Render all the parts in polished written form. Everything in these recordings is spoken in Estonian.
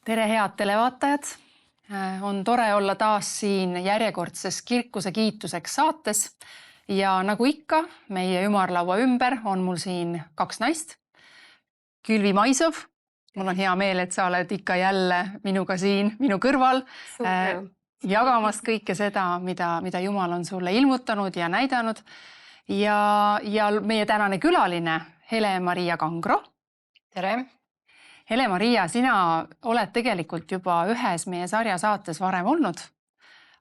Tere, head televaatajad! On tore olla taas siin järjekordses Kirkuse kiituseks saates ja nagu ikka, meie ümarlaua ümber on mul siin kaks naist. Külvi Maisov, mul on hea meel, et sa oled ikka jälle minuga siin, minu kõrval, jagamas kõike seda, mida Jumal on sulle ilmutanud ja näidanud. Ja meie tänane külaline, Hele-Maria Kangro. Tere! Hele-Maria, sina oled tegelikult juba ühes meie sarja saates varem olnud,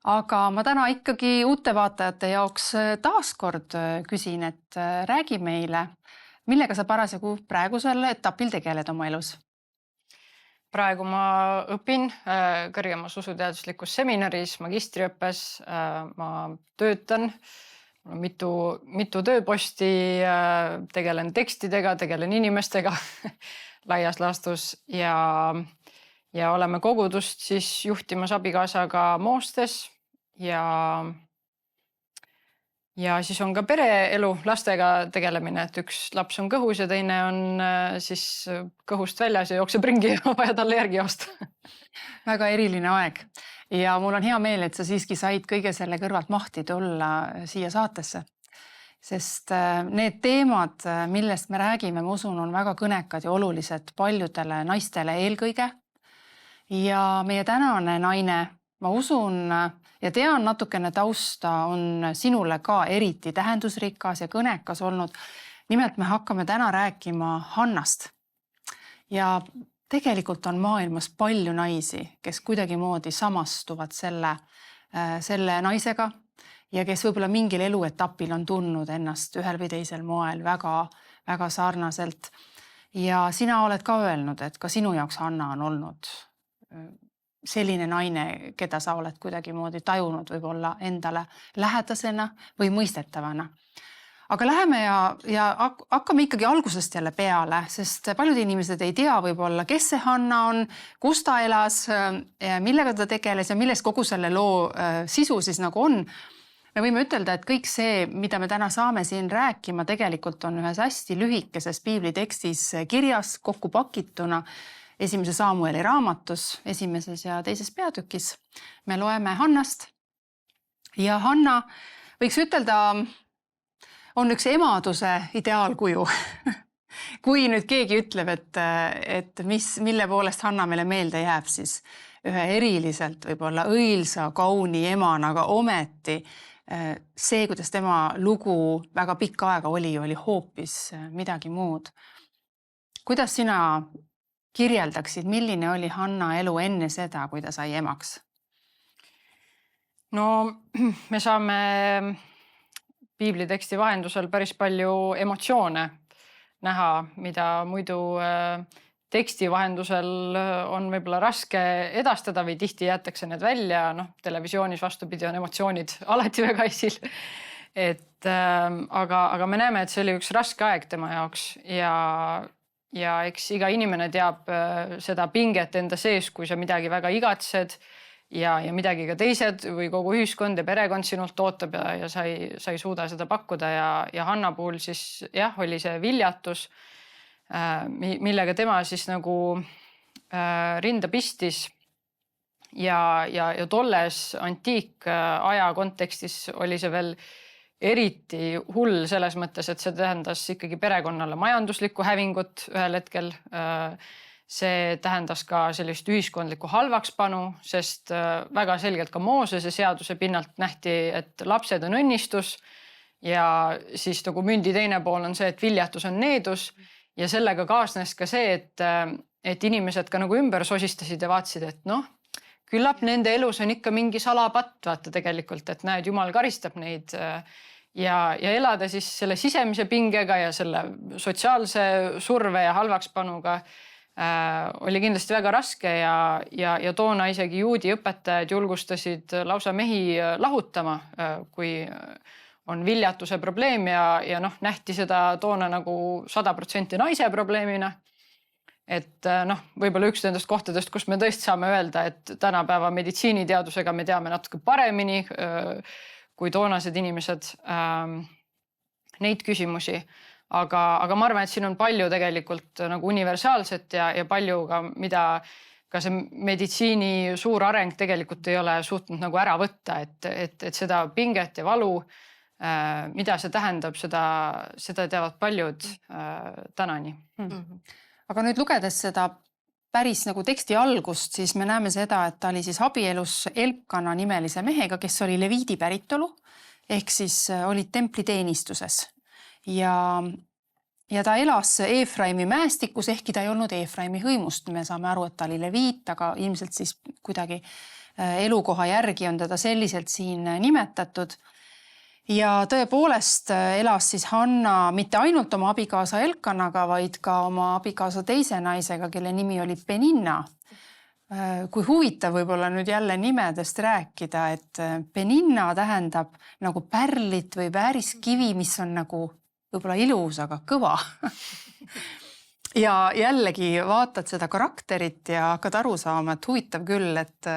aga ma täna ikkagi uute vaatajate jaoks taaskord küsin, et räägi meile, millega sa parasjagu praegusel etapil tegeled oma elus? Praegu ma õpin kõrgemas usuteaduslikus seminaris, magistriõppes, ma töötan, mul on mitu tööposti, tegelen tekstidega, tegelen inimestega laias laastus ja oleme kogudust siis juhtimas abikaasaga Moostes ja siis on ka pereelu lastega tegelemine, et üks laps on kõhus ja teine on siis kõhust väljas ja jookseb ringi ja vaja talle järgi joosta. Väga eriline aeg ja mul on hea meel, et sa siiski said kõige selle kõrvalt mahti tulla siia saatesse. Sest need teemad, millest me räägime, ma usun, on väga kõnekad ja olulised paljudele naistele eelkõige. Ja meie tänane naine, ma usun ja tean natukene tausta, on sinule ka eriti tähendusrikas ja kõnekas olnud. Nimelt me hakkame täna rääkima Hannast. Ja tegelikult on maailmas palju naisi, kes kuidagimoodi samastuvad selle naisega, ja kes võib-olla mingil eluetapil on tundnud ennast ühel või teisel moel väga, väga sarnaselt. Ja sina oled ka öelnud, et ka sinu jaoks Hanna on olnud selline naine, keda sa oled kuidagimoodi tajunud võib-olla endale lähedasena või mõistetavana. Aga läheme ja hakkame ikkagi algusest jälle peale, sest paljud inimesed ei tea võib-olla, kes see Hanna on, kus ta elas, millega ta tegeles ja milles kogu selle loo sisu siis nagu on. Me võime ütelda, et kõik see, mida me täna saame siin rääkima, tegelikult on ühes hästi lühikeses piiblitekstis kirjas kokku pakituna 1. Samueli raamatus, 1. ja 2. peatükis. Me loeme Hannast ja Hanna, võiks ütelda, on üks emaduse ideaalkuju. Kui nüüd keegi ütleb, et mille poolest Hanna meile meelde jääb, siis ühe eriliselt võib-olla õilsa, kauni emana, aga ometi see, kuidas tema lugu väga pikka aega oli hoopis midagi muud. Kuidas sina kirjeldaksid, milline oli Hanna elu enne seda, kui ta sai emaks? No me saame piibliteksti vahendusel päris palju emotsioone näha, mida muidu teksti vahendusel on võib-olla raske edastada või tihti jäetakse need välja. Televisioonis vastupidi on emotsioonid alati väga esil. Aga me näeme, et see oli üks raske aeg tema jaoks ja eks iga inimene teab seda pinget enda sees, kui sa midagi väga igatsed ja midagi ka teised või kogu ühiskond ja perekond sinult ootab ja sa ei suuda seda pakkuda ja Hanna puhul siis jah, oli see viljatus, millega tema siis nagu rinda pistis ja tolles antiikaja kontekstis oli see veel eriti hull selles mõttes, et see tähendas ikkagi perekonnale majanduslikku hävingut ühel hetkel. See tähendas ka sellist ühiskondlikku halvakspanu, sest väga selgelt ka Moosese seaduse pinnalt nähti, et lapsed on õnnistus ja siis nagu mündi teine pool on see, et viljatus on needus. Ja sellega kaasnes ka see, et inimesed ka nagu ümber sosistasid ja vaatasid, et küllap nende elus on ikka mingi salapatt, vaata tegelikult, et näed, Jumal karistab neid ja elada siis selle sisemise pingega ja selle sotsiaalse surve ja halvakspanuga oli kindlasti väga raske ja toona isegi juudi õpetajad julgustasid lausa mehi lahutama, kui on viljatuse probleem ja nähti seda toona nagu 100% naise probleemina. Et võib-olla üks nendest kohtadest, kus me tõesti saame öelda, et tänapäeva meditsiiniteadusega me teame natuke paremini kui toonased inimesed neid küsimusi. Aga ma arvan, et siin on palju tegelikult nagu universaalset ja palju ka, mida ka see meditsiini suur areng tegelikult ei ole suutnud nagu ära võtta, et seda pinget ja valu, mida see tähendab, seda teavad paljud tänani. Aga nüüd lugedes seda päris nagu teksti algust, siis me näeme seda, et ta oli siis abielus Elkana nimelise mehega, kes oli leviidi päritolu, ehk siis olid templiteenistuses ja ta elas Eefraimi mäestikus, ehkki ta ei olnud Eefraimi hõimust. Me saame aru, et ta oli leviit, aga ilmselt siis kuidagi elukoha järgi on teda selliselt siin nimetatud. Ja tõepoolest elas siis Hanna mitte ainult oma abikaasa Elkanaga, vaid ka oma abikaasa teise naisega, kelle nimi oli Peninna. Kui huvitav võib-olla nüüd jälle nimedest rääkida, et Peninna tähendab nagu pärlit või vääriskivi, mis on nagu võib-olla ilus, aga kõva. Ja jällegi vaatad seda karakterit ja hakkad aru saama, et huvitav küll, et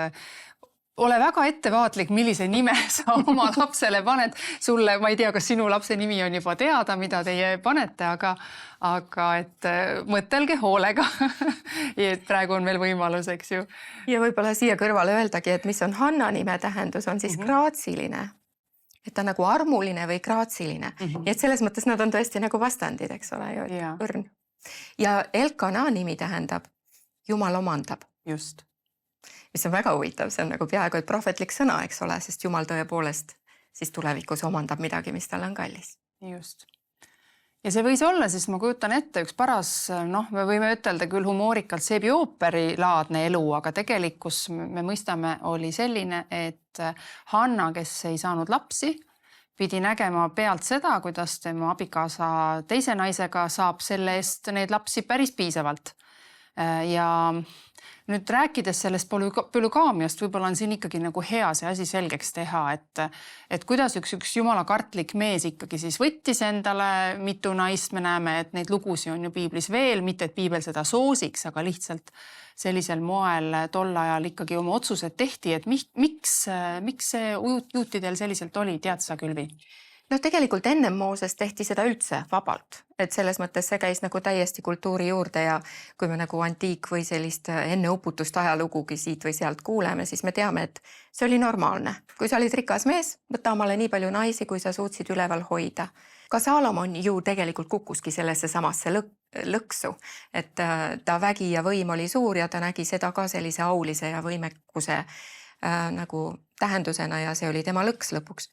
ole väga ettevaatlik, millise nime sa oma lapsele paned. Sulle, ma ei tea, kas sinu lapse nimi on juba teada, mida teie panete, aga et mõtelge hoolega. Et praegu on veel võimalus, eks ju. Ja võib-olla siia kõrvale öeldagi, et mis on Hanna nime tähendus, on siis graatsiline. Et ta nagu armuline või graatsiline. Ja et selles mõttes nad on tõesti nagu vastandid, eks ole, ju, õrn. Ja Elkana nimi tähendab Jumal omandab. Just. Mis on väga huvitav, see on nagu peaaegu et prohvetlik sõna, eks ole, sest Jumal tõepoolest siis tulevikus omandab midagi, mis talle on kallis. Just. Ja see võis olla, siis ma kujutan ette üks paras, me võime ütelda küll humoorikalt seebiooperi laadne elu, aga tegelikkus me mõistame oli selline, et Hanna, kes ei saanud lapsi, pidi nägema pealt seda, kuidas tema abikaasa teise naisega saab selle eest need lapsi päris piisavalt. Ja nüüd rääkides sellest polügaamiast, võib-olla on siin ikkagi nagu hea see asi selgeks teha, et kuidas üks jumalakartlik mees ikkagi siis võttis endale mitu naist. Me näeme, et neid lugusi on ju piiblis veel, mitte et piibel seda soosiks, aga lihtsalt sellisel moel tol ajal ikkagi oma otsused tehti, et miks see juutidel selliselt oli, tead sa, Külvi? No tegelikult enne Mooses tehti seda üldse vabalt, et selles mõttes see käis nagu täiesti kultuuri juurde ja kui me nagu antiik või sellist enne uputust ajalugugi siit või sealt kuuleme, siis me teame, et see oli normaalne. Kui sa olid rikas mees, võta omale nii palju naisi, kui sa suutsid üleval hoida. Ka Saalomon ju tegelikult kukkuski sellesse samasse lõksu, et ta vägi ja võim oli suur ja ta nägi seda ka sellise aulise ja võimekuse nagu tähendusena ja see oli tema lõks lõpuks.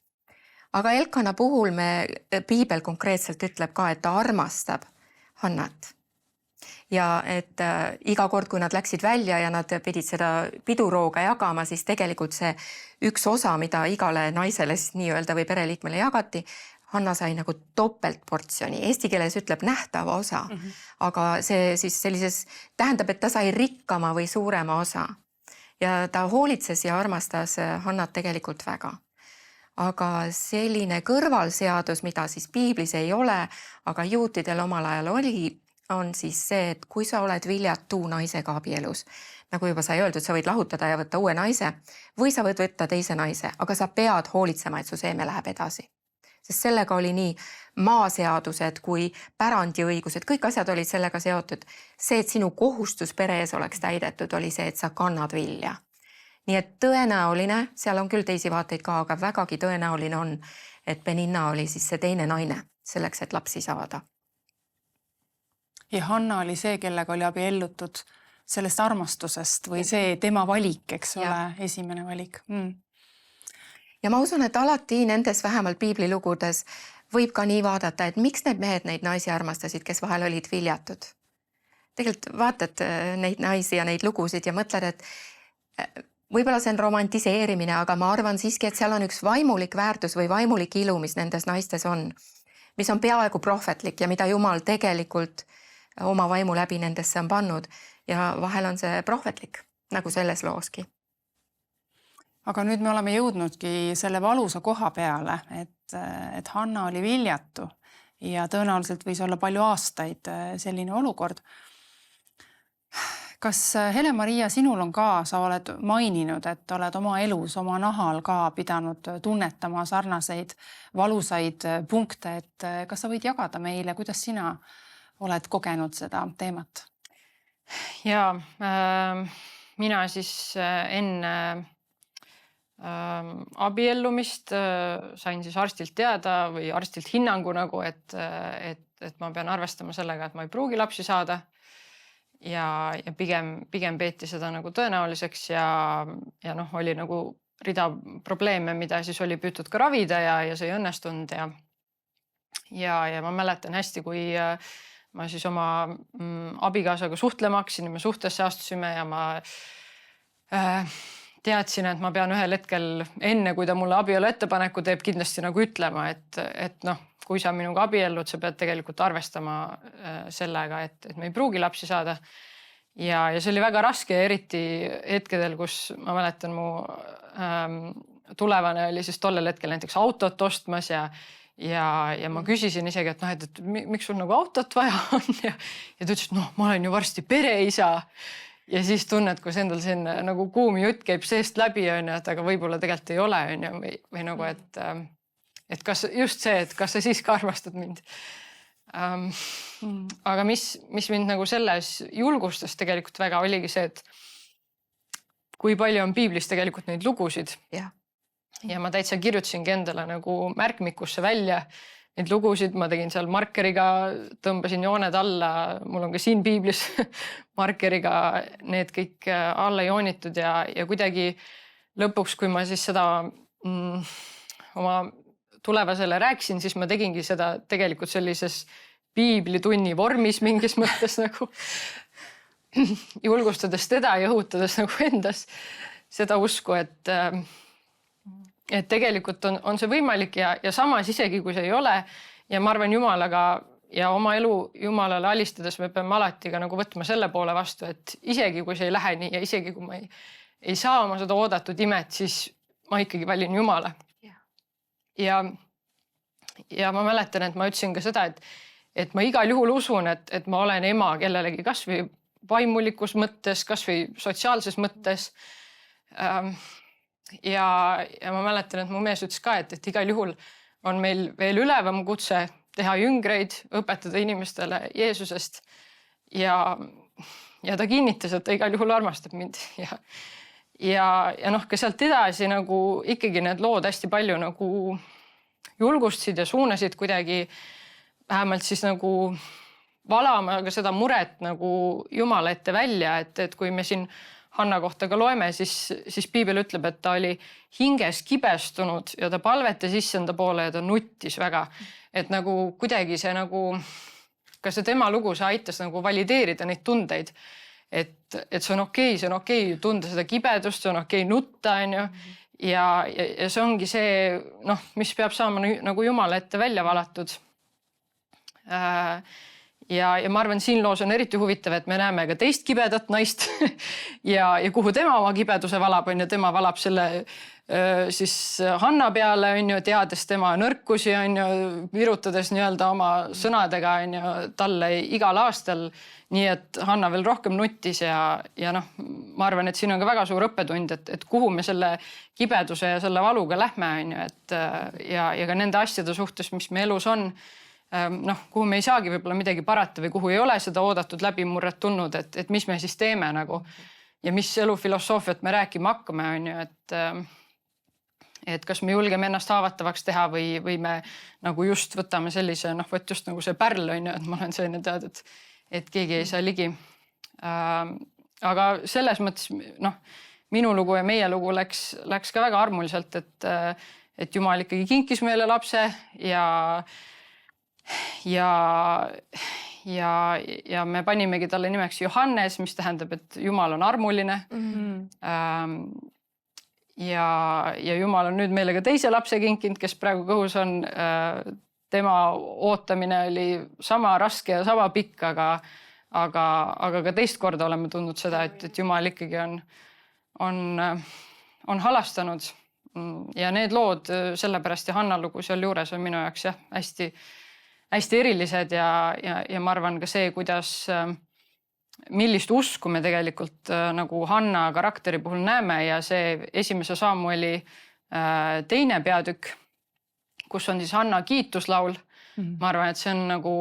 Aga Elkana puhul piibel konkreetselt ütleb ka, et ta armastab Hannat. Ja et iga kord, kui nad läksid välja ja nad pidid seda pidurooga jagama, siis tegelikult see üks osa, mida igale naisele siis nii-öelda või pereliikmele jagati, Hanna sai nagu topeltportsjoni. Eesti keeles ütleb nähtava osa, aga see siis sellises tähendab, et ta sai rikkama või suurema osa. Ja ta hoolitses ja armastas Hannat tegelikult väga. Aga selline kõrvalseadus, mida siis piiblis ei ole, aga juutidel omal ajal oli, on siis see, et kui sa oled viljatu naisega abielus, nagu juba sai öeldud, sa võid lahutada ja võtta uue naise või sa võid võtta teise naise, aga sa pead hoolitsema, et su seeme läheb edasi. Sest sellega oli nii maaseadused kui pärandiõigused, kõik asjad olid sellega seotud. See, et sinu kohustus pere ees oleks täidetud, oli see, et sa kannad vilja. Nii et tõenäoline, seal on küll teisi vaateid ka, aga vägagi tõenäoline on, et Peninna oli siis see teine naine selleks, et lapsi saada. Ja Hanna oli see, kellega oli abiellutud sellest armastusest või see tema valik, eks ole, esimene valik. Ja ma usun, et alati nendes vähemalt piiblilugudes võib ka nii vaadata, et miks need mehed neid naisi armastasid, kes vahel olid viljatud. Tegelikult vaatad neid naisi ja neid lugusid ja mõtled, et võib-olla see on romantiseerimine, aga ma arvan siiski, et seal on üks vaimulik väärtus või vaimulik ilu, mis nendes naistes on, mis on peaaegu prohvetlik ja mida Jumal tegelikult oma vaimu läbi nendesse on pannud ja vahel on see prohvetlik, nagu selles looski. Aga nüüd me oleme jõudnudki selle valusa koha peale, et Hanna oli viljatu ja tõenäoliselt võis olla palju aastaid selline olukord. Kas Hele-Maria, sinul on ka, sa oled maininud, et oled oma elus, oma nahal ka pidanud tunnetama sarnaseid valusaid punkte, et kas sa võid jagada meile, kuidas sina oled kogenud seda teemat? Ja mina siis enne abiellumist sain siis arstilt teada või arstilt hinnangu nagu, et ma pean arvestama sellega, et ma ei pruugi lapsi saada. Ja pigem peeti seda nagu tõenäoliseks ja noh, oli nagu rida probleeme, mida siis oli püütud ka ravida ja see ei õnnestunud ja ma mäletan hästi, kui ma siis oma abikaasaga suhtlema hakkasin ja me suhtesse astusime ja ma teadsin, et ma pean ühel hetkel enne, kui ta mulle abielu ettepaneku teeb, kindlasti nagu ütlema, et noh, kui sa minuga abiellud, sa pead tegelikult arvestama sellega, et me ei pruugi lapsi saada. Ja see oli väga raske, eriti hetkedel, kus ma mäletan, mu tulevane oli siis tollel hetkel näiteks autot ostmas ja ma küsisin isegi, et noh, et miks sul nagu autot vaja on ja ta ütles, et noh, ma olen ju varsti pereisa. Ja siis tunned, kus endal siin nagu kuumi jutt käib seest läbi, et aga võib-olla tegelikult ei ole või nagu, et kas just see, et kas sa siis ka armastad mind. Aga mis mind nagu selles julgustas tegelikult väga oligi see, et kui palju on piiblis tegelikult neid lugusid. Ja ma täitsa kirjutasingi endale nagu märkmikusse välja neid lugusid, ma tegin seal markeriga, tõmbasin jooned alla, mul on ka siin piiblis markeriga need kõik alla joonitud ja kuidagi lõpuks, kui ma siis seda oma tulevasele rääkisin, siis ma tegingi seda tegelikult sellises piiblitunni vormis mingis mõttes nagu julgustades teda ja õhutades nagu endas seda usku, et tegelikult on see võimalik ja samas isegi, kui see ei ole ja ma arvan Jumalaga ja oma elu Jumalale alistades me peame alati ka nagu võtma selle poole vastu, et isegi kui see ei lähe nii ja isegi kui ma ei saa oma seda oodatud imet, siis ma ikkagi valin Jumala. Ja ma mäletan, et ma ütlesin ka seda, et ma igal juhul usun, et ma olen ema kellelegi kas või vaimulikus mõttes, kas või sotsiaalses mõttes. Ja ma mäletan, et mu mees ütles ka, et igal juhul on meil veel ülevam kutse teha jüngreid, õpetada inimestele Jeesusest ja ta kinnitas, et ta igal juhul armastab mind ja noh, ka sealt edasi nagu ikkagi need lood hästi palju nagu julgustasid ja suunasid kuidagi vähemalt siis nagu valama ka seda muret nagu Jumala ette välja, et kui me siin Hanna kohta ka loeme, siis piibel ütleb, et ta oli hinges kibestunud ja ta palvetas issanda poole ja ta nuttis väga. Et nagu kuidagi see nagu, ka see tema lugu, see aitas nagu valideerida neid tundeid. Et see on okei tunda seda kibedust, see on okei nutta, ja see ongi see, noh, mis peab saama nagu Jumala ette välja valatud. Ja ma arvan, siin loos on eriti huvitav, et me näeme ka teist kibedat naist ja kuhu tema oma kibeduse valab, tema valab selle siis Hanna peale, teades tema nõrkusi, virutades nii-öelda oma sõnadega talle igal aastal, nii et Hanna veel rohkem nuttis ja noh, ma arvan, et siin on ka väga suur õppetund, et kuhu me selle kibeduse ja selle valuga lähme, ja ka nende asjade suhtes, mis me elus on, noh, kuhu me ei saagi võib-olla midagi parata või kuhu ei ole seda oodatud läbimurret tulnud, et mis me siis teeme nagu ja mis elufilosoofiat me rääkima hakkame, et kas me julgeme ennast haavatavaks teha või me nagu just võtame sellise, noh, võt just nagu see pärl, et ma olen selline tead, et keegi ei saa ligi. Aga selles mõttes, noh, minu lugu ja meie lugu läks ka väga armuliselt, et Jumal ikkagi kinkis meile lapse ja me panimegi talle nimeks Johannes, mis tähendab, et Jumal on armuline. Ja Jumal on nüüd meile ka teise lapse kinkinud, kes praegu kõhus on. Tema ootamine oli sama raske ja sama pikk, aga ka teist korda oleme tundnud seda, et Jumal ikkagi on halastanud. Ja need lood sellepärast ja Hanna lugu seal juures on minu jaoks hästi erilised ja ma arvan ka see, kuidas, millist usku me tegelikult nagu Hanna karakteri puhul näeme ja see esimese Samueli teine peatükk, kus on siis Hanna kiituslaul. Ma arvan, et see on nagu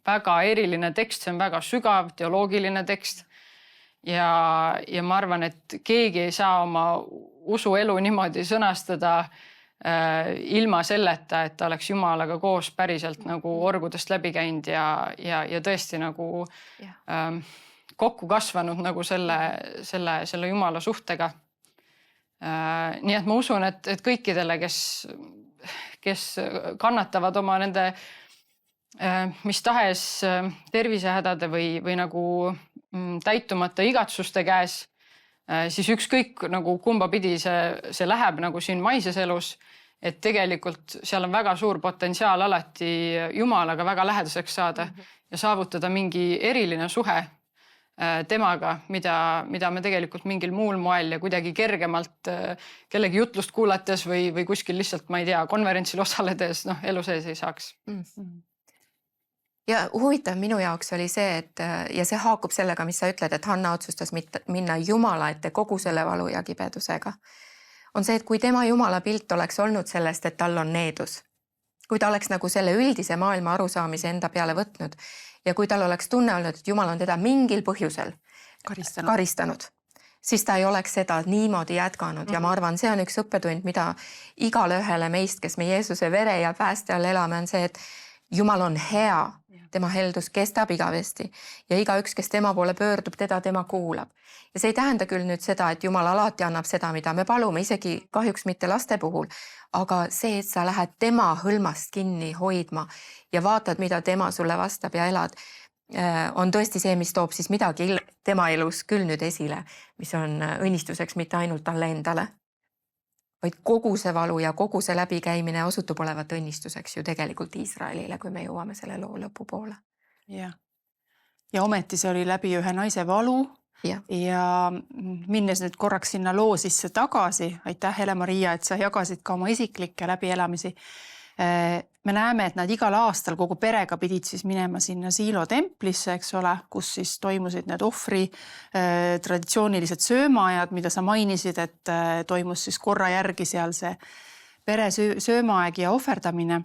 väga eriline tekst, see on väga sügav, teoloogiline tekst ja ma arvan, et keegi ei saa oma usuelu niimoodi sõnastada ilma selleta, et ta oleks Jumalaga koos päriselt nagu orgudest läbi käinud ja tõesti nagu kokku kasvanud nagu selle Jumala suhtega. Nii et ma usun, et kõikidele, kes kannatavad oma nende mis tahes tervisehädade või nagu täitumata igatsuste käes, siis ükskõik nagu kumba pidi see läheb nagu siin maises elus, et tegelikult seal on väga suur potentsiaal alati Jumalaga väga lähedaseks saada ja saavutada mingi eriline suhe temaga, mida me tegelikult mingil muul moel ja kuidagi kergemalt kellegi jutlust kuulates või kuskil lihtsalt, ma ei tea, konverentsil osaledes elu sees ei saaks. Ja huvitav minu jaoks oli see, et ja see haakub sellega, mis sa ütled, et Hanna otsustas minna Jumala ette kogu selle valu ja kibedusega. On see, et kui tema Jumala pilt oleks olnud sellest, et tal on needus, kui ta oleks nagu selle üldise maailma arusaamise enda peale võtnud ja kui tal oleks tunne olnud, et Jumal on teda mingil põhjusel karistanud, siis ta ei oleks seda niimoodi jätkanud ja ma arvan, see on üks õppetund, mida igale ühele meist, kes me Jeesuse vere ja pääste all elame, on see, et Jumal on hea, tema heldus kestab igavesti ja igaüks, kes tema poole pöördub, tema kuulab. Ja see ei tähenda küll nüüd seda, et Jumal alati annab seda, mida me palume, isegi kahjuks mitte laste puhul, aga see, et sa lähed tema hõlmast kinni hoidma ja vaatad, mida tema sulle vastab ja elad, on tõesti see, mis toob siis midagi tema elus küll nüüd esile, mis on õnnistuseks mitte ainult talle endale, vaid kogu see valu ja kogu see läbikäimine osutub olevat õnnistuseks ju tegelikult Iisraelile, kui me jõuame selle loo lõpu poole. Ja ometi see oli läbi ühe naise valu ja minnes nüüd korraks sinna loo sisse tagasi, aitäh Hele-Maria, et sa jagasid ka oma isiklikke läbielamisi. Me näeme, et nad igal aastal kogu perega pidid siis minema sinna Siilo templisse, eks ole, kus siis toimusid need ohvri traditsioonilised söömaajad, mida sa mainisid, et toimus siis korra järgi seal see pere söömaaeg ja ohverdamine,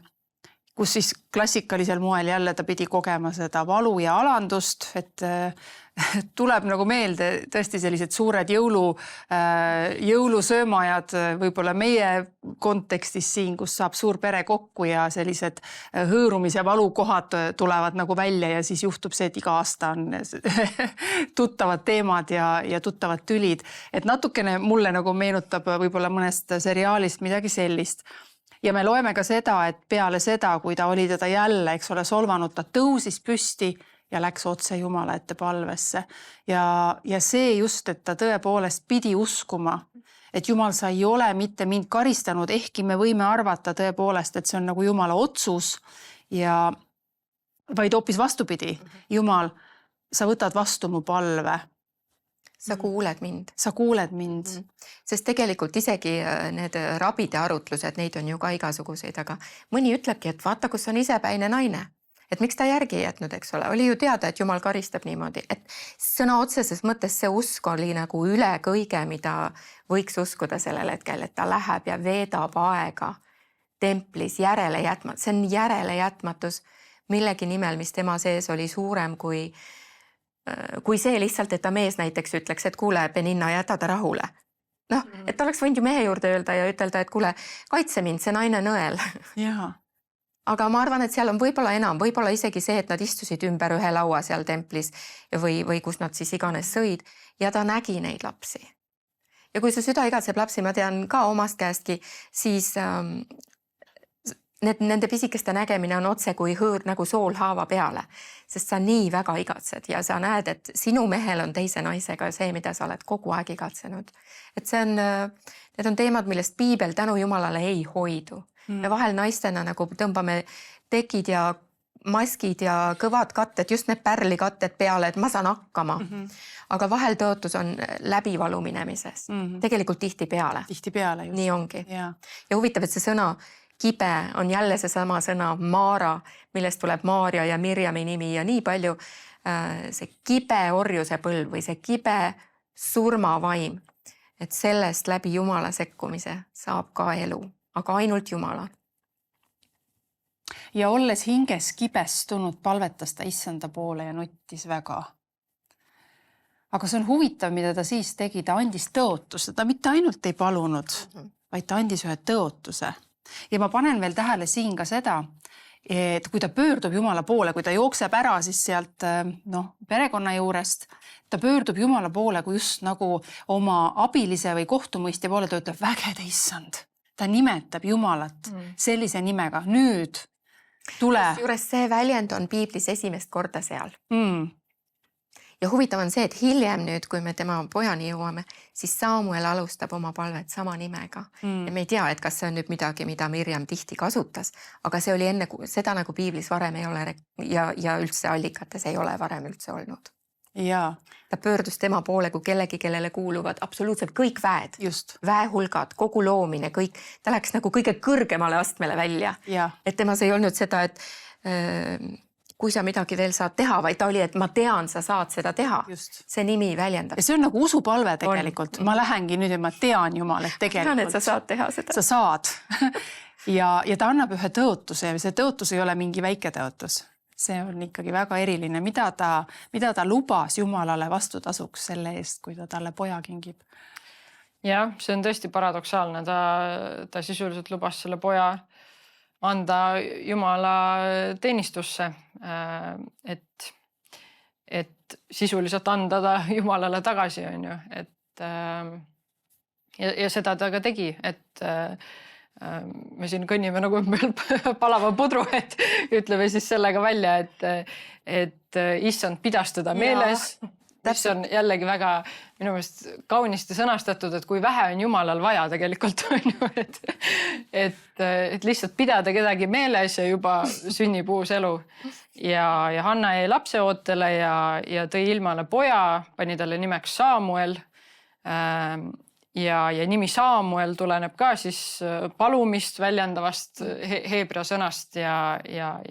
kus siis klassikalisel moel jälle ta pidi kogema seda valu ja alandust, et tuleb nagu meelde tõesti sellised suured jõulusöömajad võib-olla meie kontekstis siin, kus saab suur pere kokku ja sellised hõõrumise valukohad tulevad nagu välja ja siis juhtub see, et iga aasta on tuttavad teemad ja tuttavad tülid. Et natukene mulle nagu meenutab võib-olla mõnest seriaalist midagi sellist. Ja me loeme ka seda, et peale seda, kui ta oli teda jälle, eks ole, solvanud, ta tõusis püsti ja läks otse Jumala ette palvesse. Ja see just, et ta tõepoolest pidi uskuma, et Jumal, sa ei ole mitte mind karistanud, ehkki me võime arvata tõepoolest, et see on nagu Jumala otsus ja vaid hoopis vastupidi. Jumal, sa võtad vastu mu palve. Sa kuuled mind. Sa kuuled mind. Sest tegelikult isegi need rabide arutlused, neid on ju ka igasuguseid, aga mõni ütlebki, et vaata, kus on isepäine naine. Et miks ta järgi ei jätnud, eks ole? Oli ju teada, et Jumal karistab niimoodi. Et sõna otseses mõttes see usk oli nagu üle kõige, mida võiks uskuda sellel hetkel, et ta läheb ja veedab aega templis järele jätmatus. See on järele jätmatus millegi nimel, mis tema sees oli suurem kui see lihtsalt, et ta mees näiteks ütleks, et kuule, Peninna, jäta ta rahule. Et ta oleks võinud ju mehe juurde öelda ja ütelda, et kuule, kaitse mind, see naine nõel. Aga ma arvan, et seal on võib-olla enam, võib-olla isegi see, et nad istusid ümber ühe laua seal templis või kus nad siis iganes sõid ja ta nägi neid lapsi. Ja kui su süda igatseb lapsi, ma tean ka omast käestki, siis nende pisikeste nägemine on otse kui hõõr nagu sool haava peale, sest sa nii väga igatsed ja sa näed, et sinu mehel on teise naisega see, mida sa oled kogu aeg igatsenud. Et need on teemad, millest Piibel tänu Jumalale ei hoidu. Me vahel naistena nagu tõmbame tekid ja maskid ja kõvad katted, just need pärlikatted peale, et ma saan hakkama. Aga vahel tõotus on läbivalu minemises. Tegelikult tihtipeale. Tihtipeale just. Nii ongi. Ja huvitav, et see sõna kibe on jälle see sama sõna Maara, millest tuleb Maarja ja Mirjami nimi ja nii palju see kibe orjuse põlv või see kibe surmavaim, et sellest läbi Jumala sekkumise saab ka elu, aga ainult Jumala. Ja olles hinges kibestunud, palvetas ta issanda poole ja nuttis väga. aga see on huvitav, mida ta siis tegi, ta andis tõotuse, ta mitte ainult ei palunud, vaid ta andis ühe tõotuse. Ja ma panen veel tähele siin ka seda, et kui ta pöördub Jumala poole, kui ta jookseb ära siis sealt perekonna juurest, ta pöördub Jumala poole, kui just nagu oma abilise või kohtumõistja poole, ta ütleb vägede issand. Ta nimetab Jumalat sellise nimega. Nüüd tule. Juures see väljend on piiblis esimest korda seal. Ja huvitav on see, et hiljem nüüd, kui me tema pojani jõuame, siis Samuel alustab oma palvet sama nimega. Ja me ei tea, et kas see on nüüd midagi, mida Mirjam tihti kasutas, aga see oli enne seda nagu piiblis varem ei ole ja üldse allikates ei ole varem üldse olnud. Ja. Ta pöördus tema poole kui kellegi, kellele kuuluvad absoluutselt kõik väed, just. Väehulgad, kogu loomine, kõik. Ta läks nagu kõige kõrgemale astmele välja. Ja. Et temas ei olnud seda, et kui sa midagi veel saad teha, vaid ta oli, et ma tean, sa saad seda teha. Just. See nimi väljendab. Ja see on nagu usupalve tegelikult. Ma lähengi nüüd ja ma tean Jumal, et tegelikult. Tean, et sa saad teha seda. Sa saad. ja ta annab ühe tõotuse ja see tõotus ei ole mingi väike tõotus. See on ikkagi väga eriline, mida ta lubas Jumalale vastutasuks selle eest, kui ta talle poja kingib. Jah, see on tõesti paradoksaalne. Ta sisuliselt lubas selle poja anda Jumala teenistusse, et sisuliselt anda ta Jumalale tagasi, on ju. Ja seda ta ka tegi, et me siin kõnnime nagu palava pudru, et ütleme siis sellega välja, et issand pidas teda meeles. Mis on jällegi väga minu meelest kaunisti sõnastatud, et kui vähe on Jumalal vaja tegelikult on ju, et lihtsalt pidada kedagi meeles ja juba sünnib uus elu. Ja Hanna jäi lapseootele ja tõi ilmale poja, pani talle nimeks Samuel. Ja nimi Samuel tuleneb ka siis palumist väljendavast heebrea sõnast ja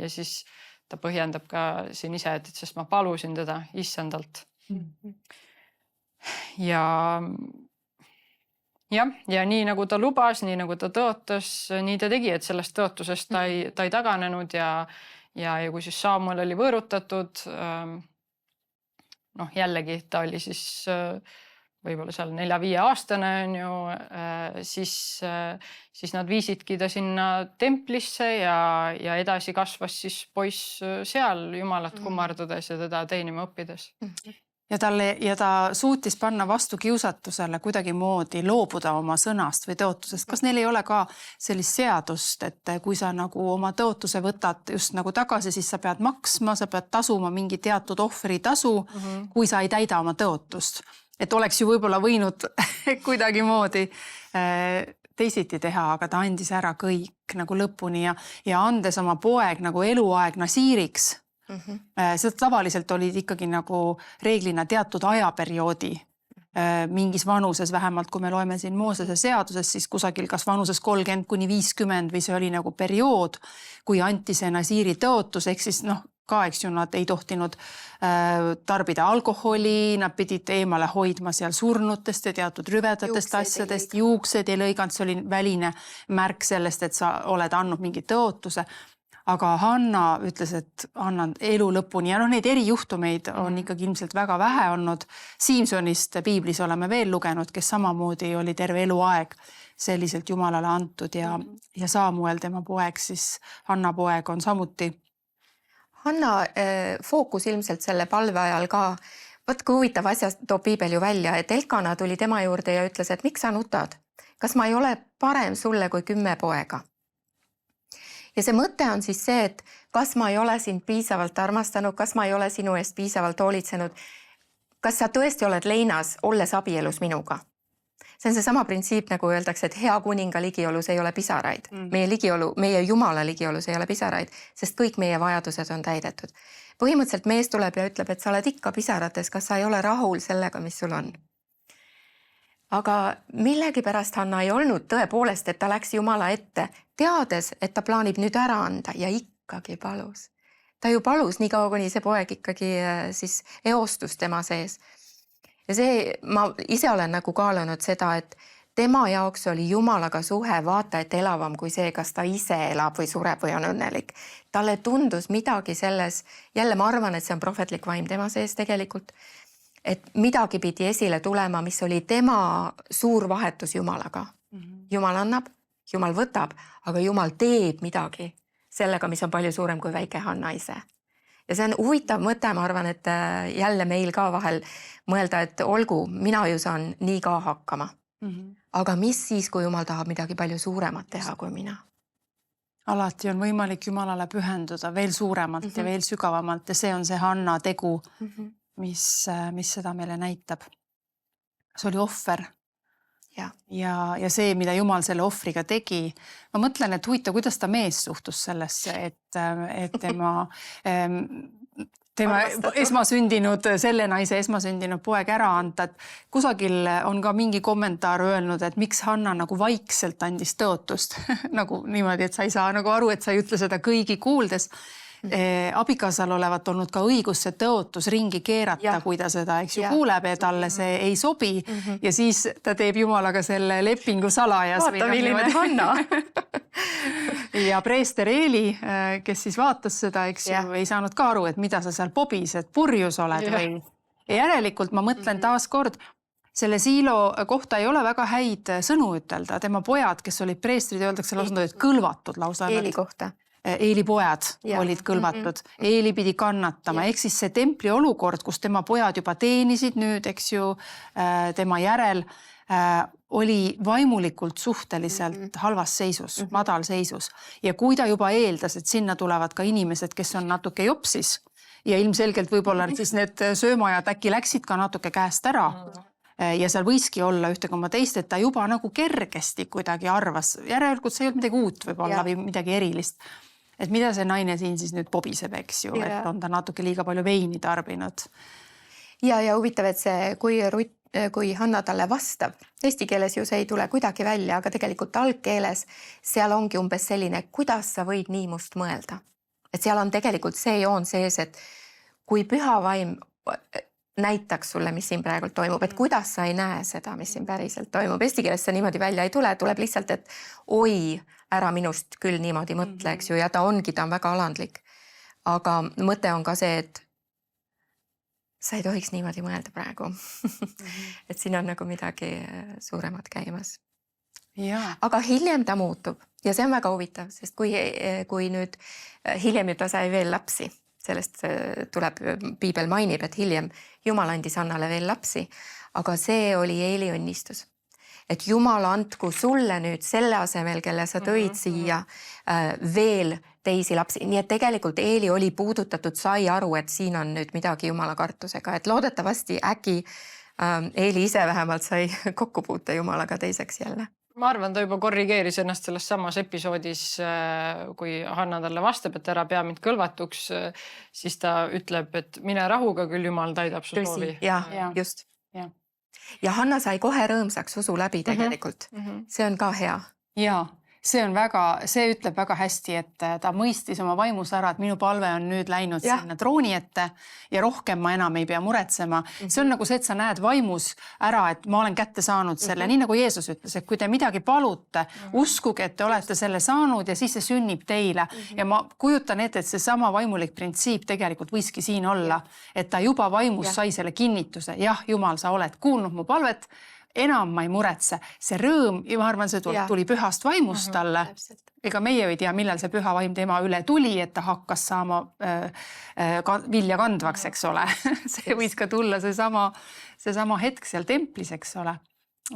siis ta põhjendab ka siin ise, et sest ma palusin teda issandalt. Ja nii nagu ta lubas, nii nagu ta tõotas, nii ta tegi, et sellest tõotusest ta ei taganenud ja kui siis Samuel oli võõrutatud, jällegi ta oli siis võib-olla seal 4-5 aastane on ju, siis nad viisidki ta sinna templisse ja edasi kasvas siis poiss seal Jumalat kummardades ja teda teenima õppides. Ja ta suutis panna vastu kiusatusele kuidagi moodi loobuda oma sõnast või tõotusest. Kas neil ei ole ka sellist seadust, et kui sa nagu oma tõotuse võtad just nagu tagasi, siis sa pead maksma, sa pead tasuma mingi teatud ohvri tasu, kui sa ei täida oma tõotust. Et oleks ju võib-olla võinud kuidagi moodi teisiti teha, aga ta andis ära kõik nagu lõpuni ja andes oma poeg nagu eluaeg nasiiriks. Seda tavaliselt olid ikkagi nagu reeglina teatud ajaperioodi mingis vanuses, vähemalt kui me loeme siin Moosese seaduses, siis kusagil kas vanuses 30–50 või see oli nagu periood, kui anti see nasiiri tõotus, ehk siis ka, eks ju, nad ei tohtinud tarbida alkoholi, nad pidid eemale hoidma seal surnutest ja teatud rüvedatest asjadest, juuksed ei lõiganud, see oli väline märk sellest, et sa oled andnud mingi tõotuse. Aga Hanna ütles, et annan elu lõpuni ja neid erijuhtumeid on ikkagi ilmselt väga vähe olnud. Siimsonist piiblis oleme veel lugenud, kes samamoodi oli terve eluaeg selliselt Jumalale antud ja Samuel, tema poeg, siis Hanna poeg on samuti. Hanna fookus ilmselt selle palve ajal ka, võt kui huvitav asja toob piibel ju välja, et Elkana tuli tema juurde ja ütles, et miks sa nutad? Kas ma ei ole parem sulle kui 10 poega? Ja see mõte on siis see, et kas ma ei ole sind piisavalt armastanud, kas ma ei ole sinu eest piisavalt hoolitsenud, kas sa tõesti oled leinas, olles abielus minuga. See on see sama printsiip, nagu öeldakse, et hea kuninga ligiolus ei ole pisaraid. Meie Jumala ligiolus ei ole pisaraid, sest kõik meie vajadused on täidetud. Põhimõtteliselt mees tuleb ja ütleb, et sa oled ikka pisarates, kas sa ei ole rahul sellega, mis sul on. Aga millegipärast Hanna ei olnud tõepoolest, et ta läks Jumala ette, teades, et ta plaanib nüüd ära anda ja ikkagi palus. Ta ju palus nii kaua, kuni see poeg ikkagi siis eostus tema sees. Ja see, ma ise olen nagu kaalunud seda, et tema jaoks oli Jumalaga suhe vaata, et elavam kui see, kas ta ise elab või sureb või on õnnelik. Talle tundus midagi selles, jälle ma arvan, et see on prohvetlik vaim tema sees tegelikult, et midagi pidi esile tulema, mis oli tema suur vahetus Jumalaga. Jumal annab, Jumal võtab, aga Jumal teeb midagi sellega, mis on palju suurem kui väike Hanna ise. Ja see on huvitav mõte, ma arvan, et jälle meil ka vahel mõelda, et olgu, mina ju saan nii ka hakkama. Aga mis siis, kui Jumal tahab midagi palju suuremat teha kui mina? Alati on võimalik Jumalale pühenduda veel suuremalt ja veel sügavamalt ja see on see Hanna tegu, mis seda meile näitab. See oli ohver. Ja see, mida Jumal selle ohvriga tegi, ma mõtlen, et huvitav, kuidas ta mees suhtus sellesse, et tema esmasündinud, selle naise esmasündinud poeg ära anda, et kusagil on ka mingi kommentaar öelnud, et miks Hanna nagu vaikselt andis tõotust, nagu niimoodi, et sa ei saa nagu aru, et sa ei ütle seda kõigi kuuldes. Abikaasal olevat olnud ka õigus see tõotus ringi keerata, kui ta seda kuuleb ja talle see ei sobi ja siis ta teeb Jumalaga selle lepingu salajas. Vaata, milline Hanna. Ja preester Eeli, kes siis vaatas seda, ei saanud ka aru, et mida sa seal pobised, purjus oled või. Ja järelikult ma mõtlen taas kord, selle Siilo kohta ei ole väga häid sõnu ütelda. Tema pojad, kes olid preestrid, öeldakse lausa, et kõlvatud lausa. Eeli kohta. Eeli pojad olid kõlvatud. Eeli pidi kannatama. Ehk siis see templi olukord, kus tema pojad juba teenisid nüüd, eks ju, tema järel, oli vaimulikult suhteliselt halvas seisus, madal seisus. Ja kui ta juba eeldas, et sinna tulevad ka inimesed, kes on natuke jopsis ja ilmselgelt võib-olla siis need söömajad äkki läksid ka natuke käest ära ja seal võiski olla ühte koma teist, et ta juba nagu kergesti kuidagi arvas. Järelikult see ei olnud midagi uut võib-olla või midagi erilist. Et mida see naine siin siis nüüd pobiseb, eks ju, et on ta natuke liiga palju veini tarbinud. Ja huvitav, et see, kui Hanna talle vastab, eesti keeles ju see ei tule kuidagi välja, aga tegelikult algkeeles seal ongi umbes selline, kuidas sa võid nii must mõelda. Et seal on tegelikult see joon sees, et kui püha vaim näitaks sulle, mis siin praegult toimub, et kuidas sa ei näe seda, mis siin päriselt toimub. Eesti keeles see niimoodi välja ei tule, tuleb lihtsalt, et oi, ära minust küll niimoodi mõtle, eks ju, ja ta on väga alandlik. Aga mõte on ka see, et sa ei tohiks niimoodi mõelda praegu. Et siin on nagu midagi suuremat käimas. Aga hiljem ta muutub ja see on väga huvitav, sest kui nüüd hiljem ju ta sai veel lapsi, sellest tuleb, Piibel mainib, et hiljem Jumal andis Hannale veel lapsi, aga see oli Eeli õnnistus. Et Jumal andku sulle nüüd selle asemel, kelle sa tõid siia veel teisi lapsi. Nii et tegelikult Eeli oli puudutatud, sai aru, et siin on nüüd midagi Jumala kartusega. Et loodetavasti äkki Eeli ise vähemalt sai kokku puuta Jumalaga teiseks jälle. Ma arvan, ta juba korrigeeris ennast selles samas episoodis, kui Hanna talle vastab, et ära pea mind kõlvatuks, siis ta ütleb, et mine rahuga, küll Jumal täidab su soovi. Ja, just. Ja Hanna sai kohe rõõmsaks usu läbi tegelikult. See on ka hea. Jaa. See ütleb väga hästi, et ta mõistis oma vaimus ära, et minu palve on nüüd läinud sinna trooni ette ja rohkem ma enam ei pea muretsema. See on nagu see, et sa näed vaimus ära, et ma olen kätte saanud selle, nii nagu Jeesus ütles, et kui te midagi palute, uskuge, et te olete selle saanud ja siis see sünnib teile. Ja ma kujutan ette, et see sama vaimulik printsiip tegelikult võiski siin olla, et ta juba vaimus sai selle kinnituse. Jah, Jumal, sa oled kuulnud mu palvet, enam ma ei muretse. See rõõm, ja ma arvan, see tuli pühast vaimust talle. Ega meie ei tea, millal see püha vaim tema üle tuli, et ta hakkas saama vilja kandvaks, eks ole. See võis ka tulla see sama hetk seal templis, eks ole.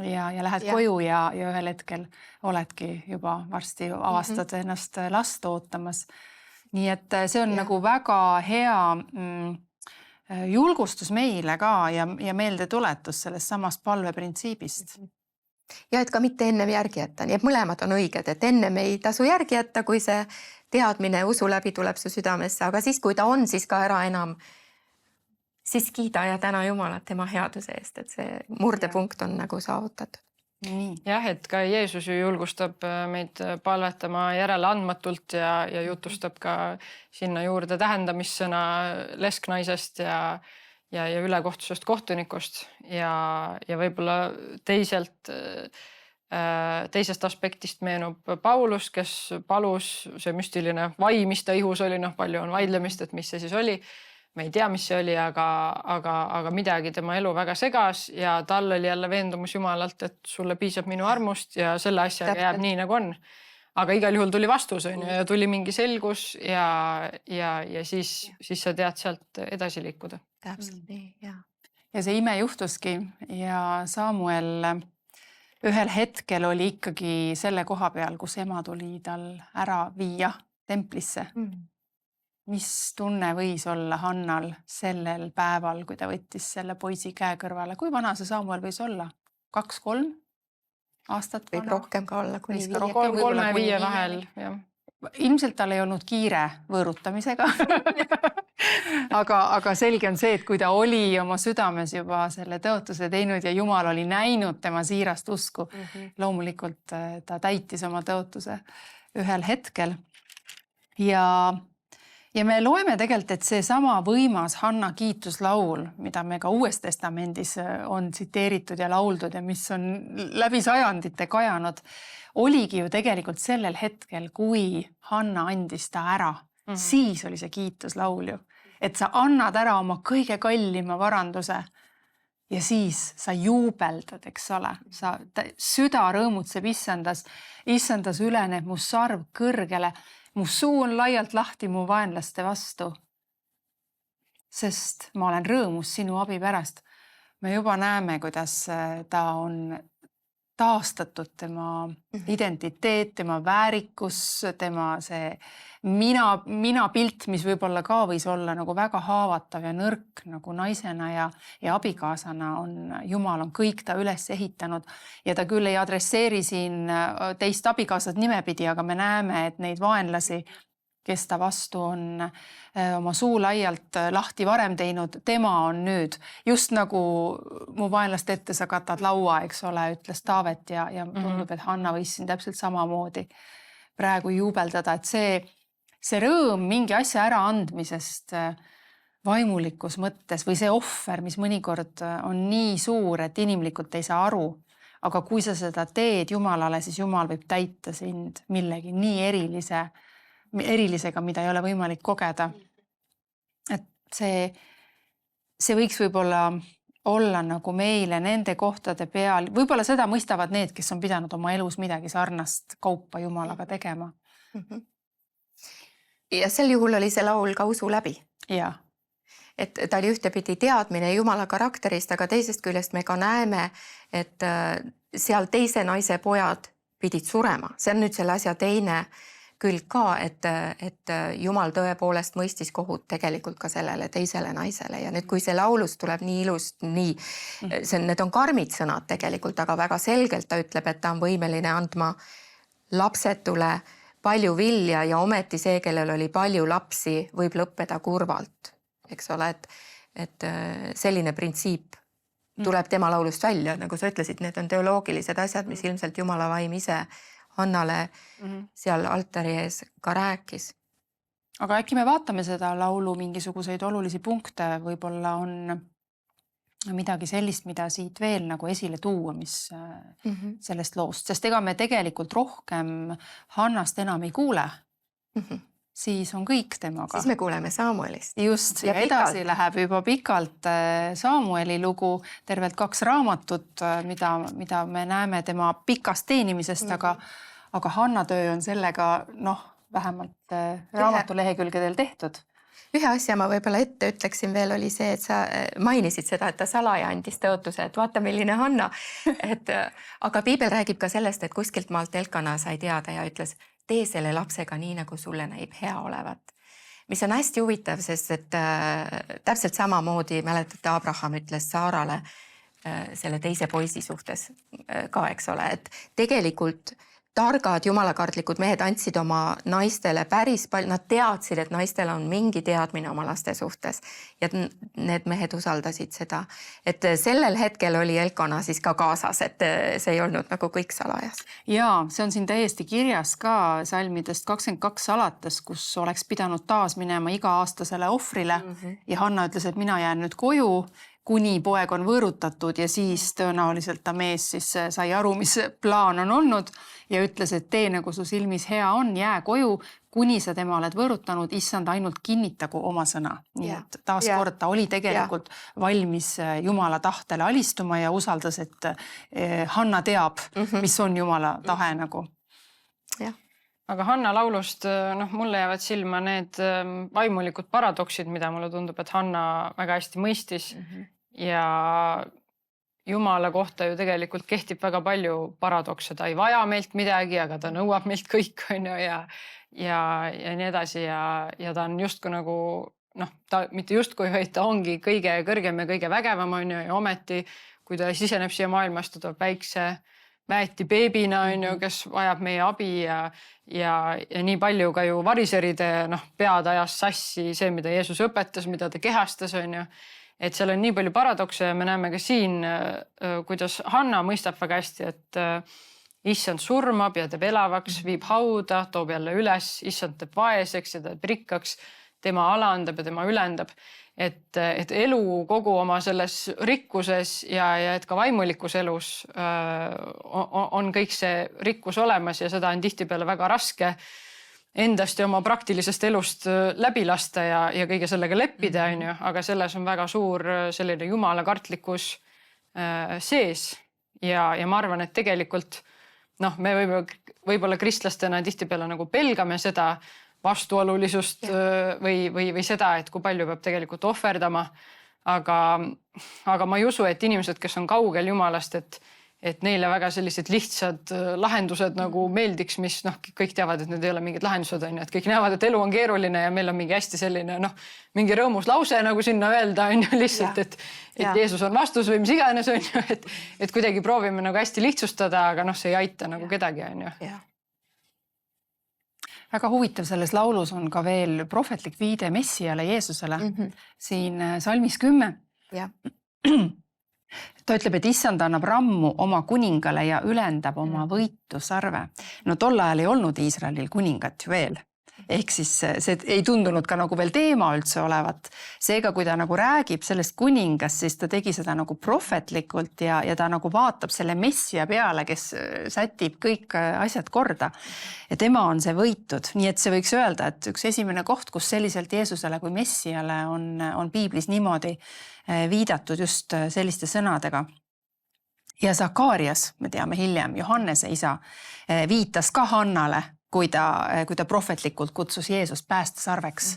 Ja lähed koju ja ühel hetkel oledki juba varsti avastad ennast last ootamas. Nii et see on nagu väga hea julgustus meile ka ja meelde tuletus sellest samast palveprintsiibist. Ja et ka mitte ennem järgi jätta, nii et mõlemad on õiged, et ennem ei tasu järgi jätta, kui see teadmine usu läbi tuleb su südamesse, aga siis, kui ta on, siis ka ära enam, siis kiida ja täna Jumalat tema headuse eest, et see murdepunkt on nagu saavutatud. Jah, et ka Jeesus ju julgustab meid palvetama järeleandmatult ja jutustab ka sinna juurde tähendamissõna lesknaisest ja ülekohtusest kohtunikust ja võib-olla teisest aspektist meenub Paulus, kes palus see müstiline vaim, mis ta ihus oli, palju on vaidlemist, et mis see siis oli, me ei tea, mis see oli, aga midagi tema elu väga segas ja tal oli jälle veendumus Jumalalt, et sulle piisab minu armust ja selle asjaga jääb nii, nagu on. Aga igal juhul tuli vastus ja tuli mingi selgus ja siis sa tead sealt edasi liikuda. Täpselt nii, jah. Ja see ime juhtuski ja Samuel ühel hetkel oli ikkagi selle koha peal, kus ema tuli tal ära viia templisse. Mis tunne võis olla Hannal sellel päeval, kui ta võttis selle poisi käe kõrvale? Kui vana see Samuel võis olla? 2-3 aastat Võib vana? rohkem ka olla, kuni 5. 3 ja 5 vahel, jah. Ilmselt tal ei olnud kiire võõrutamisega. aga selge on see, et kui ta oli oma südames juba selle tõotuse teinud ja Jumal oli näinud tema siirast usku, loomulikult ta täitis oma tõotuse ühel hetkel. Ja me loeme tegelikult, et see sama võimas Hanna kiituslaul, mida me ka Uues Testamendis on tsiteeritud ja lauldud ja mis on läbi sajandite kajanud, oligi ju tegelikult sellel hetkel, kui Hanna andis ta ära. Siis oli see kiituslaul ju, et sa annad ära oma kõige kallima varanduse ja siis sa juubeldad, eks ole. Süda rõõmutseb issandas üleneb mu sarv kõrgele, mu suu on laialt lahti mu vaenlaste vastu, sest ma olen rõõmus sinu abi pärast. Me juba näeme, kuidas ta on taastatud tema identiteet, tema väärikus, tema see mina pilt, mis võib-olla ka võis olla nagu väga haavatav ja nõrk nagu naisena ja abikaasana Jumal on kõik ta üles ehitanud ja ta küll ei adresseeri siin teist abikaasat nimepidi, aga me näeme, et neid vaenlasi, kes ta vastu on oma suu laialt lahti varem teinud, tema on nüüd just nagu mu vaenlaste ette sa katad laua, eks ole, ütles Taavet ja tundub, et Hanna võis siin täpselt samamoodi praegu juubeldada, et see rõõm mingi asja äraandmisest vaimulikus mõttes või see ohver, mis mõnikord on nii suur, et inimlikult ei saa aru, aga kui sa seda teed Jumalale, siis Jumal võib täita sind millegi nii erilisega, mida ei ole võimalik kogeda. Et see võiks võib-olla olla nagu meile nende kohtade peal, võib-olla seda mõistavad need, kes on pidanud oma elus midagi sarnast kaupa Jumalaga tegema. Ja sel juhul oli see laul ka usu läbi. Ja. Et ta oli ühtepidi teadmine Jumala karakterist, aga teisest küljest me ka näeme, et seal teise naise pojad pidid surema. See on nüüd selle asja teine külg ka, et Jumal tõepoolest mõistis kohut tegelikult ka sellele teisele naisele ja nüüd, kui see laulus tuleb nii ilust, need on karmid sõnad tegelikult, aga väga selgelt ta ütleb, et ta on võimeline andma lapsetule palju vilja ja ometi see, kellel oli palju lapsi, võib lõppeda kurvalt, eks ole, et selline printsiip tuleb tema laulust välja, nagu sa ütlesid, need on teoloogilised asjad, mis ilmselt Jumala vaim ise Hannale seal altari ees ka rääkis. Aga äkki me vaatame seda laulu mingisuguseid olulisi punkte, võib-olla on midagi sellist, mida siit veel nagu esile tuua, mis sellest loost, sest ega me tegelikult rohkem Hannast enam ei kuule. Siis on kõik temaga. Siis me kuuleme Samuelist. Just, ja edasi läheb juba pikalt Samueli lugu, tervelt 2 raamatut, mida me näeme tema pikast teenimisest, aga Hanna töö on sellega vähemalt raamatulehekülgedel tehtud. Ühe asja ma võib-olla ette ütleksin veel oli see, et sa mainisid seda, et ta salaja andis tõotuse, et vaata, milline Hanna. Aga piibel räägib ka sellest, et kuskilt maalt Elkana sai teada ja ütles, tee selle lapsega nii, nagu sulle näib hea olevat. Mis on hästi huvitav, sest et täpselt samamoodi mäletate, Abraham ütles Saarale selle teise poisi suhtes ka, eks ole, et tegelikult targad jumalakardlikud mehed andsid oma naistele päris palju, nad teadsid, et naistel on mingi teadmine oma laste suhtes ja need mehed usaldasid seda. Et sellel hetkel oli Elkana siis ka kaasas, et see ei olnud nagu kõik salajas. Jaa, see on siin täiesti kirjas ka salmidest 22 alates, kus oleks pidanud taas minema iga-aastasele ohvrile ja Hanna ütles, et mina jään nüüd koju, kuni poeg on võõrutatud ja siis tõenäoliselt ta mees siis sai aru, mis plaan on olnud ja ütles, et tee nagu su silmis hea on, jää koju, kuni sa tema oled võõrutanud, issand ainult kinnitagu oma sõna. Nii et taaskord ta oli tegelikult valmis Jumala tahtele alistuma ja usaldas, et Hanna teab, mis on Jumala tahe nagu. Jah. Aga Hanna laulust, mulle jäävad silma need vaimulikud paradoksid, mida mulle tundub, et Hanna väga hästi mõistis ja Jumala kohta ju tegelikult kehtib väga palju paradokse. Ta ei vaja meilt midagi, aga ta nõuab meilt kõik ja nii edasi ja ta on justkui nagu, ta mitte justkui, vaid ta ongi kõige kõrgem ja kõige vägevam ja ometi, kui ta siseneb siia maailmast, ta tuleb väikse väeti beebina, kes vajab meie abi ja nii palju ka ju variseride pead ajas sassi see, mida Jeesus õpetas, mida ta kehastas, et seal on nii palju paradokse ja me näeme ka siin, kuidas Hanna mõistab väga hästi, et issand surmab ja teeb elavaks, viib hauda, toob jälle üles, issand teeb vaeseks ja teeb rikkaks, tema alandab ja tema ülendab. Et elu kogu oma selles rikkuses ja et ka vaimulikus elus on kõik see rikkus olemas ja seda on tihtipeale väga raske endast ja oma praktilisest elust läbi lasta ja kõige sellega leppida, aga selles on väga suur selline jumala kartlikkus sees ja ma arvan, et tegelikult me võib-olla kristlastena tihtipeale nagu pelgame seda vastuolulisust või seda, et kui palju peab tegelikult ohverdama, aga ma ei usu, et inimesed, kes on kaugel Jumalast, et neile väga sellised lihtsad lahendused nagu meeldiks, mis kõik teavad, et need ei ole mingid lahendused, et kõik näevad, et elu on keeruline ja meil on mingi hästi selline mingi rõõmus lause nagu sinna öelda lihtsalt, et Jeesus on vastus või mis iganes, et kuidagi proovime nagu hästi lihtsustada, aga see ei aita nagu kedagi. Väga huvitav selles laulus on ka veel prohvetlik viide Messiale, Jeesusele, siin salmis 10. Ta ütleb, et issand annab rammu oma kuningale ja ülendab oma võitusarve. Tol ajal ei olnud Iisraelil kuningat ju veel. Ehk siis see ei tundunud ka nagu veel teema üldse olevat. Seega, kui ta nagu räägib sellest kuningast, siis ta tegi seda nagu prohvetlikult ja ta nagu vaatab selle messia peale, kes sätib kõik asjad korda. Ja tema on see võitud. Nii et see võiks öelda, et üks esimene koht, kus selliselt Jeesusele kui messiale on piiblis niimoodi viidatud just selliste sõnadega. Ja Zakarias, me teame hiljem, Johannese isa, viitas ka Hannale, kui ta prohvetlikult kutsus Jeesus päästesarveks,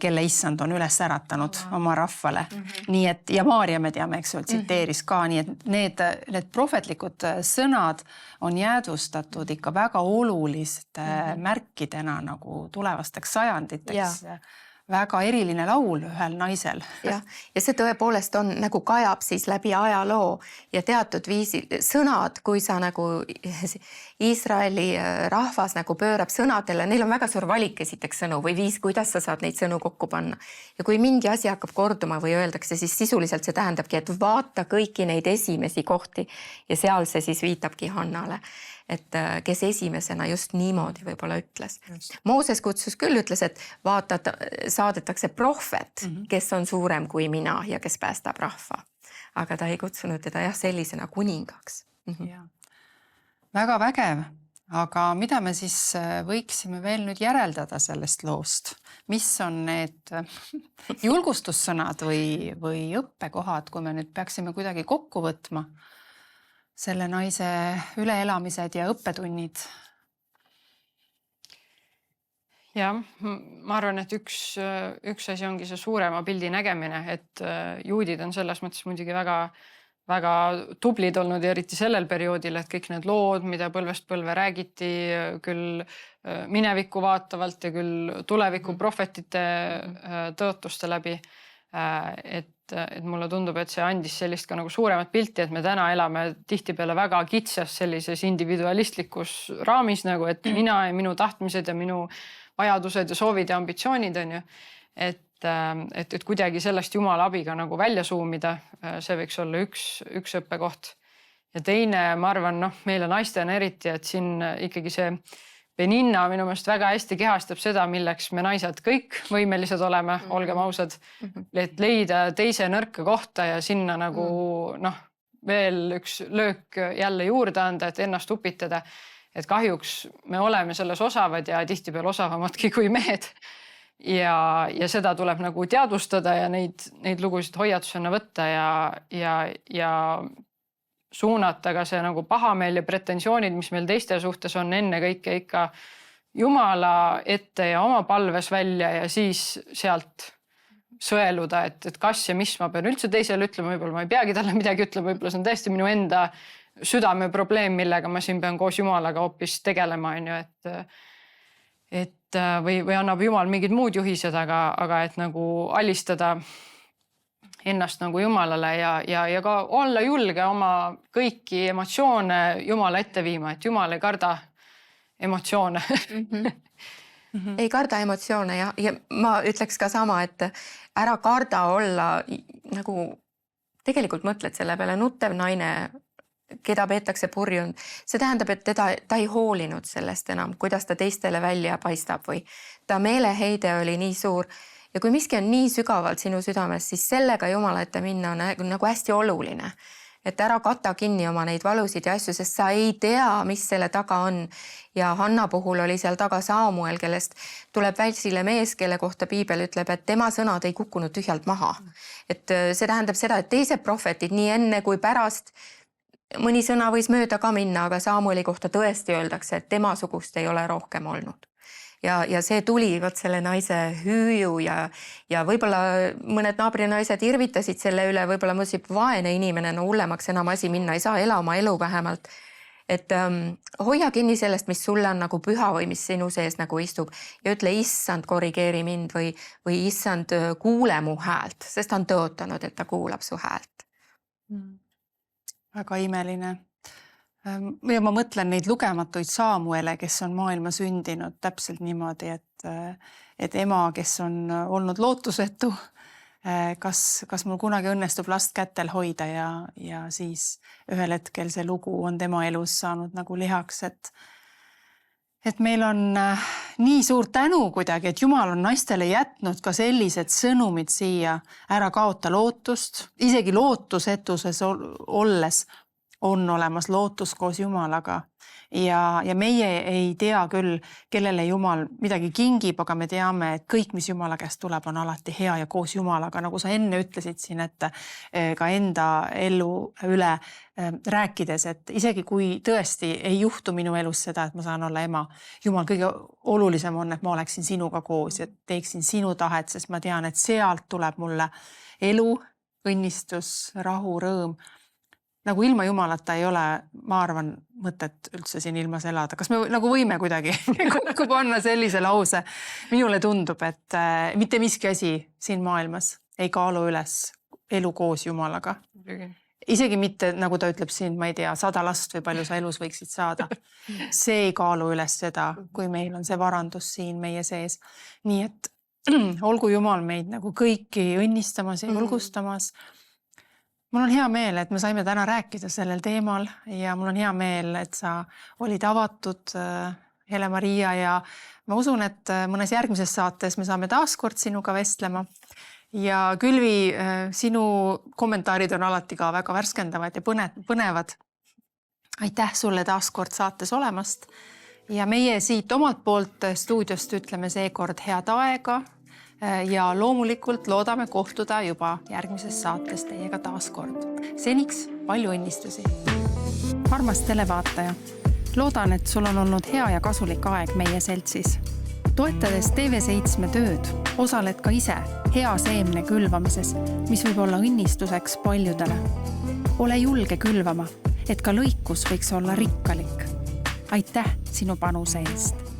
kelle issand on üles äratanud oma rahvale. Nii et, ja Maaria me teame, eks ole, tsiteeris ka, nii et need prohvetlikud sõnad on jäädvustatud ikka väga oluliste märkidena nagu tulevasteks sajanditeks. Väga eriline laul ühel naisel. Ja see tõepoolest on nagu kajab siis läbi ajaloo ja teatud viisil sõnad, kui sa nagu Iisraeli rahvas nagu pöörab sõnadele, neil on väga suur valik esiteks sõnu või viis, kuidas sa saad neid sõnu kokku panna. Ja kui mingi asi hakkab korduma või öeldakse, siis sisuliselt see tähendabki, et vaata kõiki neid esimesi kohti ja seal see siis viitabki Hannale. Et kes esimesena just niimoodi võib-olla ütles. Mooses kutsus küll, ütles, et vaata, saadetakse prohvet, kes on suurem kui mina ja kes päästab rahva. Aga ta ei kutsunud teda sellisena kuningaks. Väga vägev. Aga mida me siis võiksime veel nüüd järeldada sellest loost? Mis on need julgustussõnad või õppekohad, kui me nüüd peaksime kuidagi kokku võtma? Selle naise üleelamised ja õppetunnid? Ja, ma arvan, et üks asi ongi see suurema pildi nägemine, et juudid on selles mõttes muidugi väga tublid olnud ja eriti sellel perioodil, et kõik need lood, mida põlvest põlve räägiti, küll minevikku vaatavalt ja küll tuleviku prohvetite tõotuste läbi, et mulle tundub, et see andis sellist ka nagu suuremat pilti, et me täna elame tihtipeale väga kitsas sellises individualistlikus raamis, nagu et mina ja minu tahtmised ja minu vajadused ja soovid ja ambitsioonid on ju. Et kuidagi sellest Jumala abiga nagu välja suumida, see võiks olla üks õppekoht. Ja teine, ma arvan, meile naistena eriti, et siin ikkagi see Beninna minu meelest väga hästi kehastab seda, milleks me naised kõik võimelised oleme, olgem ausad, et leida teise nõrka kohta ja sinna nagu veel üks löök jälle juurde anda, et ennast upitada. Et kahjuks me oleme selles osavad ja tihtipeale osavamadki kui mehed. Ja seda tuleb nagu teadvustada ja neid lugusid hoiatusena võtta ja suunata ka see nagu pahameel ja pretensioonid, mis meil teiste suhtes on enne kõike ikka Jumala ette ja oma palves välja ja siis sealt sõeluda, et kas ja mis ma pean üldse teisele ütlema, võib-olla ma ei peagi talle midagi ütlema, võib-olla see on tõesti minu enda südame probleem, millega ma siin pean koos Jumalaga hoopis tegelema, või annab Jumal mingid muud juhised, aga et nagu alistada ennast nagu Jumalale ja ka olla julge oma kõiki emotsioone Jumala ette viima, et Jumal ei karda emotsioone. Ei karda emotsioone ja ma ütleks ka sama, et ära karda olla nagu tegelikult mõtled selle peale nutev naine, keda peetakse purjun. See tähendab, et ta ei hoolinud sellest enam, kuidas ta teistele välja paistab või ta meeleheide oli nii suur. Ja kui miski on nii sügavalt sinu südames, siis sellega Jumala ette minna on nagu hästi oluline. Et ära kata kinni oma neid valusid ja asju, sest sa ei tea, mis selle taga on. Ja Hanna puhul oli seal taga Samuel, kellest tuleb väitsile mees, kelle kohta Piibel ütleb, et tema sõnad ei kukkunud tühjalt maha. Et see tähendab seda, et teised prohvetid nii enne kui pärast mõni sõna võis mööda ka minna, aga Samueli kohta tõesti öeldakse, et tema sugust ei ole rohkem olnud. Ja see tuli võt selle naise hüüu ja võib-olla mõned naabrinaised irvitasid selle üle, võib-olla mõtlesid, vaene inimene, no hullemaks enam asi minna, ei saa ela oma elu vähemalt. Et hoia kinni sellest, mis sulle on nagu püha või mis sinu sees nagu istub ja ütle, issand, korrigeeri mind või issand, kuule mu häält, sest ta on tõotanud, et ta kuulab su häält. Väga imeline. Ja ma mõtlen neid lugematuid Samuele, kes on maailma sündinud täpselt niimoodi, et ema, kes on olnud lootusetu, kas mul kunagi õnnestub last kätel hoida ja siis ühel hetkel see lugu on tema elus saanud nagu lihaks, et meil on nii suur tänu kuidagi, et Jumal on naistele jätnud ka sellised sõnumid siia, ära kaota lootust, isegi lootusetuses olles on olemas lootus koos Jumalaga ja meie ei tea küll, kellele Jumal midagi kingib, aga me teame, et kõik, mis Jumala käest tuleb, on alati hea ja koos Jumalaga, nagu sa enne ütlesid siin, et ka enda elu üle rääkides, et isegi kui tõesti ei juhtu minu elus seda, et ma saan olla ema, Jumal kõige olulisem on, et ma oleksin sinuga koos ja teeksin sinu tahet, sest ma tean, et sealt tuleb mulle elu, õnnistus, rahu, rõõm. Nagu ilma Jumalata ei ole, ma arvan, mõtet üldse siin ilmas elada. Kas me nagu võime kuidagi kokku panna sellise lause? Minule tundub, et mitte miski asi siin maailmas ei kaalu üles elu koos Jumalaga. Isegi mitte, nagu ta ütleb siin, ma ei tea, 100 last või palju sa elus võiksid saada. See ei kaalu üles seda, kui meil on see varandus siin meie sees. Nii et olgu Jumal meid nagu kõiki õnnistamas ja julgustamas. Mul on hea meel, et me saime täna rääkida sellel teemal ja mul on hea meel, et sa olid avatud, Hele-Maria, ja ma usun, et mõnes järgmises saates me saame taaskord sinuga vestlema. Ja Külvi, sinu kommentaarid on alati ka väga värskendavad ja põnevad. Aitäh sulle taaskord saates olemast ja meie siit omalt poolt stuudiost ütleme seekord head aega. Ja loomulikult loodame kohtuda juba järgmises saates teiega taaskord. Seniks palju õnnistusi. Armas televaataja, loodan, et sul on olnud hea ja kasulik aeg meie seltsis. Toetades TV7 tööd, osaled ka ise hea seemne külvamises, mis võib olla õnnistuseks paljudele. Ole julge külvama, et ka lõikus võiks olla rikkalik. Aitäh sinu panuse eest!